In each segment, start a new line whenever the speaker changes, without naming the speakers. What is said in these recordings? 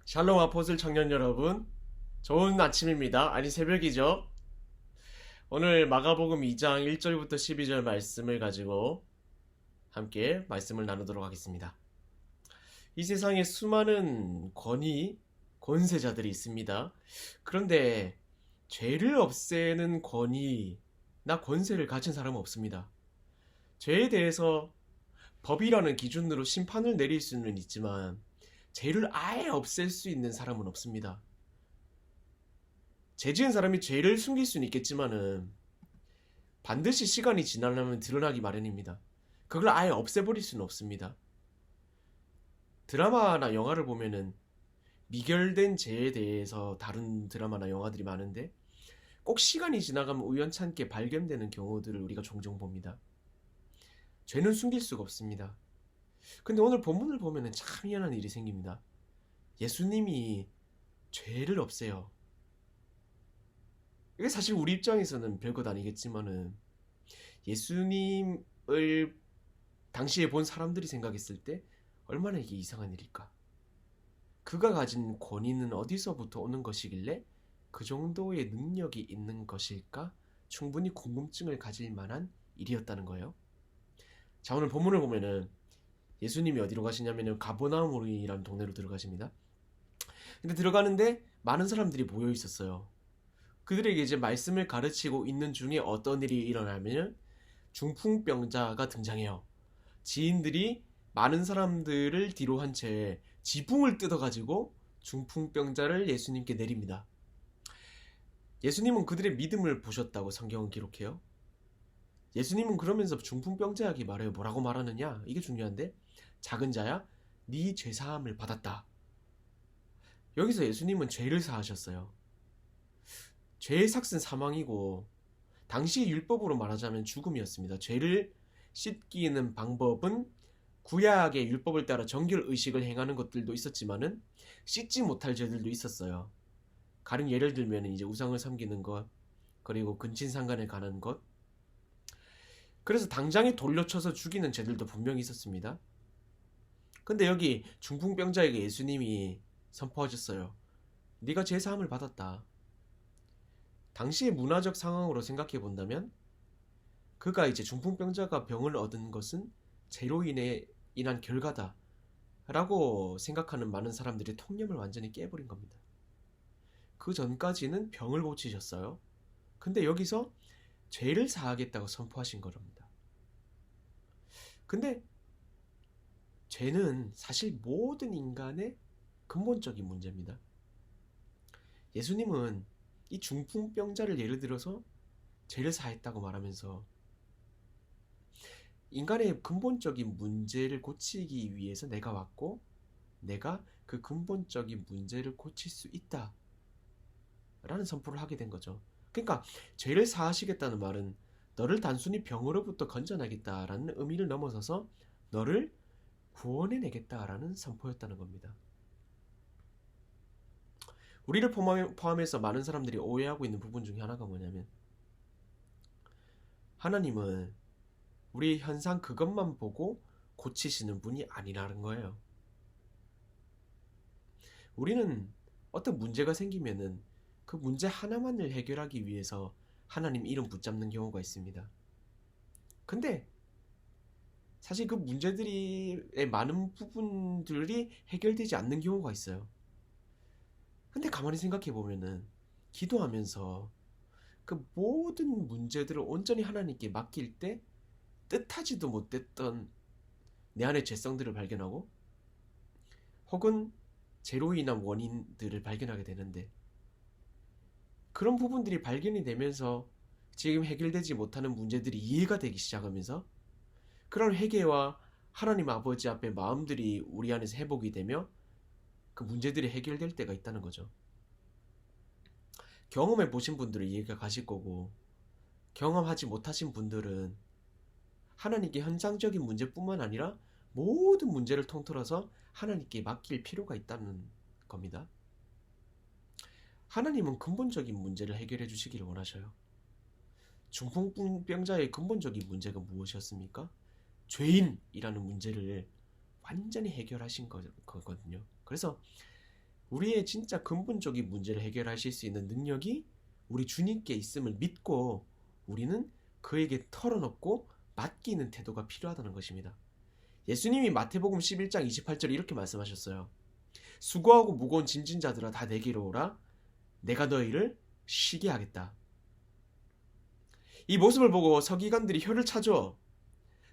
샬롬 아포슬 청년 여러분, 좋은 아침입니다. 아니 새벽이죠. 오늘 마가복음 2장 1절부터 12절 말씀을 가지고 함께 말씀을 나누도록 하겠습니다. 이 세상에 수많은 권세자들이 있습니다. 그런데 죄를 없애는 권위나 권세를 가진 사람은 없습니다. 죄에 대해서 법이라는 기준으로 심판을 내릴 수는 있지만 죄를 아예 없앨 수 있는 사람은 없습니다. 죄 지은 사람이 죄를 숨길 수는 있겠지만은 반드시 시간이 지나려면 드러나기 마련입니다. 그걸 아예 없애버릴 수는 없습니다. 드라마나 영화를 보면은 미결된 죄에 대해서 다룬 드라마나 영화들이 많은데 꼭 시간이 지나가면 우연찮게 발견되는 경우들을 우리가 종종 봅니다. 죄는 숨길 수가 없습니다. 근데 오늘 본문을 보면은 참 희한한 일이 생깁니다. 예수님이 죄를 없애요. 이게 사실 우리 입장에서는 별것 아니겠지만은 예수님을 당시에 본 사람들이 생각했을 때 얼마나 이게 이상한 일일까? 그가 가진 권위는 어디서부터 오는 것이길래 그 정도의 능력이 있는 것일까? 충분히 궁금증을 가질 만한 일이었다는 거예요. 자, 오늘 본문을 보면은 예수님이 어디로 가시냐면은 가버나움이라는 동네로 들어가십니다. 근데 들어가는데 많은 사람들이 모여 있었어요. 그들에게 이제 말씀을 가르치고 있는 중에 어떤 일이 일어나면 중풍병자가 등장해요. 지인들이 많은 사람들을 뒤로 한 채 지붕을 뜯어가지고 중풍병자를 예수님께 내립니다. 예수님은 그들의 믿음을 보셨다고 성경은 기록해요. 예수님은 그러면서 중풍병자에게 말해요. 뭐라고 말하느냐? 이게 중요한데, 작은 자야, 네 죄사함을 받았다. 여기서 예수님은 죄를 사하셨어요. 죄의 삭은 사망이고 당시 율법으로 말하자면 죽음이었습니다. 죄를 씻기는 방법은 구약의 율법을 따라 정결의식을 행하는 것들도 있었지만은 씻지 못할 죄들도 있었어요. 가령 예를 들면 이제 우상을 섬기는 것, 그리고 근친상간에 가는 것. 그래서 당장에 돌려쳐서 죽이는 죄들도 분명히 있었습니다. 근데 여기 중풍병자에게 예수님이 선포하셨어요. 네가 죄 사함을 받았다. 당시의 문화적 상황으로 생각해 본다면 그가 이제 중풍병자가 병을 얻은 것은 죄로 인한 결과다 라고 생각하는 많은 사람들이 통념을 완전히 깨버린 겁니다. 그 전까지는 병을 고치셨어요. 근데 여기서 죄를 사하겠다고 선포하신 겁니다. 근데 죄는 사실 모든 인간의 근본적인 문제입니다. 예수님은 이 중풍병자를 예를 들어서 죄를 사했다고 말하면서 인간의 근본적인 문제를 고치기 위해서 내가 왔고 내가 그 근본적인 문제를 고칠 수 있다 라는 선포를 하게 된 거죠. 그러니까 죄를 사하시겠다는 말은 너를 단순히 병으로부터 건져내겠다라는 의미를 넘어서서 너를 구원해내겠다라는 선포였다는 겁니다. 우리를 포함해서 많은 사람들이 오해하고 있는 부분 중에 하나가 뭐냐면 하나님은 우리 현상 그것만 보고 고치시는 분이 아니라는 거예요. 우리는 어떤 문제가 생기면은 그 문제 하나만을 해결하기 위해서 하나님 이름 붙잡는 경우가 있습니다. 근데 사실 그 문제들의 많은 부분들이 해결되지 않는 경우가 있어요. 근데 가만히 생각해 보면은 기도하면서 그 모든 문제들을 온전히 하나님께 맡길 때 뜻하지도 못했던 내 안의 죄성들을 발견하고 혹은 죄로 인한 원인들을 발견하게 되는데 그런 부분들이 발견이 되면서 지금 해결되지 못하는 문제들이 이해가 되기 시작하면서 그런 회개와 하나님 아버지 앞에 마음들이 우리 안에서 회복이 되며 그 문제들이 해결될 때가 있다는 거죠. 경험해 보신 분들은 이해가 가실 거고 경험하지 못하신 분들은 하나님께 현상적인 문제뿐만 아니라 모든 문제를 통틀어서 하나님께 맡길 필요가 있다는 겁니다. 하나님은 근본적인 문제를 해결해 주시기를 원하셔요. 중풍병자의 근본적인 문제가 무엇이었습니까? 죄인이라는 문제를 완전히 해결하신 거거든요. 그래서 우리의 진짜 근본적인 문제를 해결하실 수 있는 능력이 우리 주님께 있음을 믿고 우리는 그에게 털어놓고 맡기는 태도가 필요하다는 것입니다. 예수님이 마태복음 11장 28절에 이렇게 말씀하셨어요. 수고하고 무거운 짐진 자들아 다 내게로 오라. 내가 너희를 쉬게 하겠다. 이 모습을 보고 서기관들이 혀를 차죠.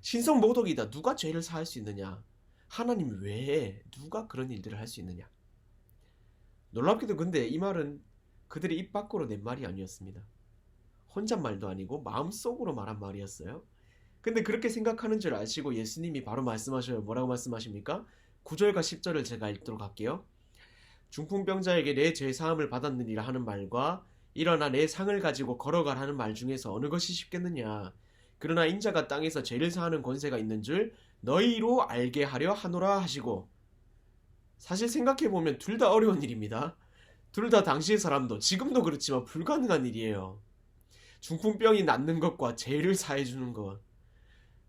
신성모독이다. 누가 죄를 사할 수 있느냐? 하나님 외에 누가 그런 일들을 할 수 있느냐? 놀랍게도 근데 이 말은 그들의 입 밖으로 낸 말이 아니었습니다. 혼잣말도 아니고 마음속으로 말한 말이었어요. 근데 그렇게 생각하는 줄 아시고 예수님이 바로 말씀하셔요. 뭐라고 말씀하십니까? 9절과 10절을 제가 읽도록 할게요. 중풍병자에게 내 죄사함을 받았느니라 하는 말과 일어나 내 상을 가지고 걸어가라는 말 중에서 어느 것이 쉽겠느냐? 그러나 인자가 땅에서 죄를 사하는 권세가 있는 줄 너희로 알게 하려 하노라 하시고, 사실 생각해보면 둘 다 어려운 일입니다. 둘 다 당시의 사람도 지금도 그렇지만 불가능한 일이에요. 중풍병이 낫는 것과 죄를 사해주는 것.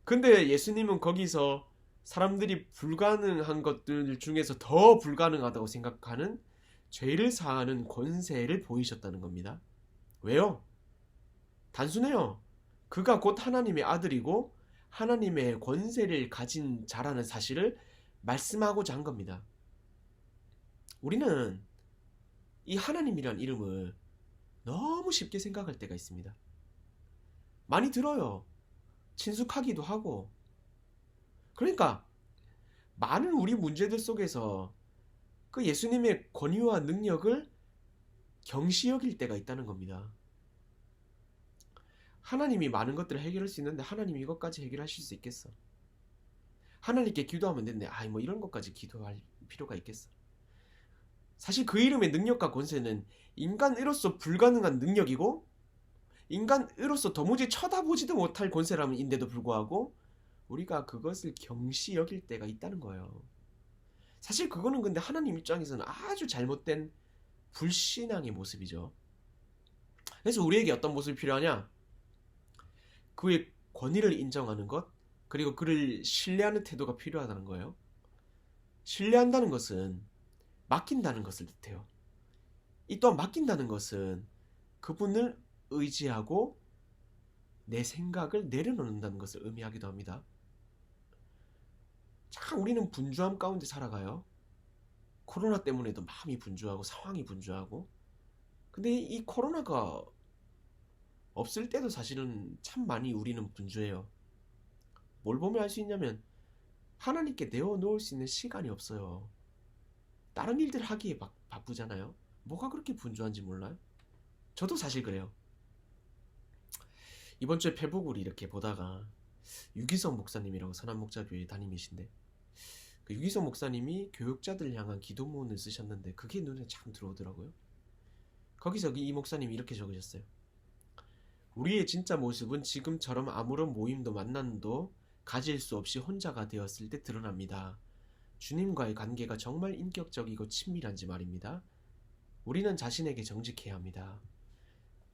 근데 예수님은 거기서 사람들이 불가능한 것들 중에서 더 불가능하다고 생각하는 죄를 사하는 권세를 보이셨다는 겁니다. 왜요? 단순해요. 그가 곧 하나님의 아들이고 하나님의 권세를 가진 자라는 사실을 말씀하고자 한 겁니다. 우리는 이 하나님이란 이름을 너무 쉽게 생각할 때가 있습니다. 많이 들어요. 친숙하기도 하고. 그러니까 많은 우리 문제들 속에서 그 예수님의 권위와 능력을 경시 여길 때가 있다는 겁니다. 하나님이 많은 것들을 해결할 수 있는데 하나님이 이것까지 해결하실 수 있겠어? 하나님께 기도하면 됐네. 뭐 이런 것까지 기도할 필요가 있겠어? 사실 그 이름의 능력과 권세는 인간으로서 불가능한 능력이고 인간으로서 도무지 쳐다보지도 못할 권세라면인데도 불구하고 우리가 그것을 경시 여길 때가 있다는 거예요. 사실 그거는 근데 하나님 입장에서는 아주 잘못된 불신앙의 모습이죠. 그래서 우리에게 어떤 모습이 필요하냐? 그의 권위를 인정하는 것, 그리고 그를 신뢰하는 태도가 필요하다는 거예요. 신뢰한다는 것은 맡긴다는 것을 뜻해요. 이 또한 맡긴다는 것은 그분을 의지하고 내 생각을 내려놓는다는 것을 의미하기도 합니다. 참 우리는 분주함 가운데 살아가요. 코로나 때문에도 마음이 분주하고 상황이 분주하고. 근데 이 코로나가 없을 때도 사실은 참 많이 우리는 분주해요. 뭘 보면 알 수 있냐면 하나님께 내어놓을 수 있는 시간이 없어요. 다른 일들 하기에 바쁘잖아요. 뭐가 그렇게 분주한지 몰라요? 저도 사실 그래요. 이번 주에 페북을 이렇게 보다가 유기성 목사님이라고 선한목자교회 담임이신데 그 유기성 목사님이 교육자들 향한 기도문을 쓰셨는데 그게 눈에 참 들어오더라고요. 거기서 이 목사님이 이렇게 적으셨어요. 우리의 진짜 모습은 지금처럼 아무런 모임도 만남도 가질 수 없이 혼자가 되었을 때 드러납니다. 주님과의 관계가 정말 인격적이고 친밀한지 말입니다. 우리는 자신에게 정직해야 합니다.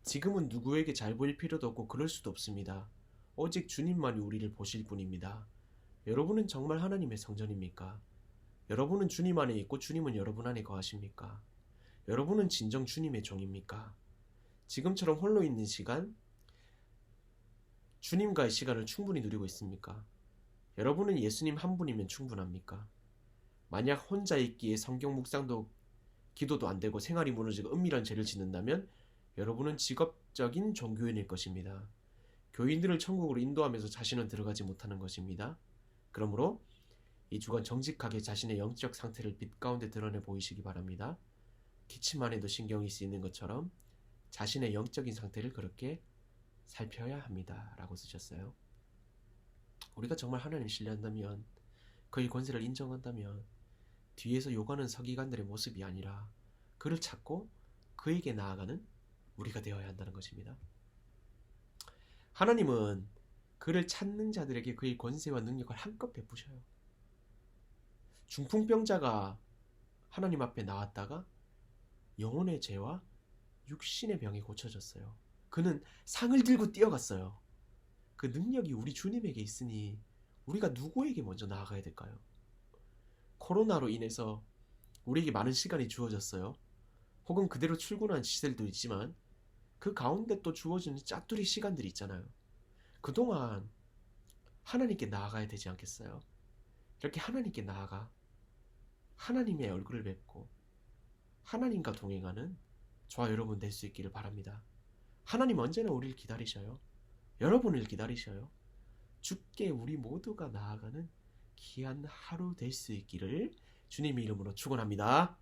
지금은 누구에게 잘 보일 필요도 없고 그럴 수도 없습니다. 오직 주님만이 우리를 보실 뿐입니다. 여러분은 정말 하나님의 성전입니까? 여러분은 주님 안에 있고 주님은 여러분 안에 거하십니까? 여러분은 진정 주님의 종입니까? 지금처럼 홀로 있는 시간, 주님과의 시간을 충분히 누리고 있습니까? 여러분은 예수님 한 분이면 충분합니까? 만약 혼자 있기에 성경 묵상도 기도도 안 되고 생활이 무너지고 은밀한 죄를 짓는다면 여러분은 직업적인 종교인일 것입니다. 교인들을 천국으로 인도하면서 자신은 들어가지 못하는 것입니다. 그러므로 이 주간 정직하게 자신의 영적 상태를 빛 가운데 드러내 보이시기 바랍니다. 기침만 해도 신경이 쓰이는 것처럼 자신의 영적인 상태를 그렇게 살펴야 합니다. 라고 쓰셨어요. 우리가 정말 하나님을 신뢰한다면, 그의 권세를 인정한다면 뒤에서 요구하는 서기관들의 모습이 아니라 그를 찾고 그에게 나아가는 우리가 되어야 한다는 것입니다. 하나님은 그를 찾는 자들에게 그의 권세와 능력을 한껏 베푸셔요. 중풍병자가 하나님 앞에 나왔다가 영혼의 죄와 육신의 병이 고쳐졌어요. 그는 상을 들고 뛰어갔어요. 그 능력이 우리 주님에게 있으니 우리가 누구에게 먼저 나아가야 될까요? 코로나로 인해서 우리에게 많은 시간이 주어졌어요. 혹은 그대로 출근한 시들도 있지만 그 가운데 또 주어지는 짜투리 시간들이 있잖아요. 그동안 하나님께 나아가야 되지 않겠어요? 이렇게 하나님께 나아가 하나님의 얼굴을 뵙고 하나님과 동행하는 저와 여러분 될 수 있기를 바랍니다. 하나님 언제나 우리를 기다리셔요. 여러분을 기다리셔요. 주께 우리 모두가 나아가는 귀한 하루 될 수 있기를 주님의 이름으로 축원합니다.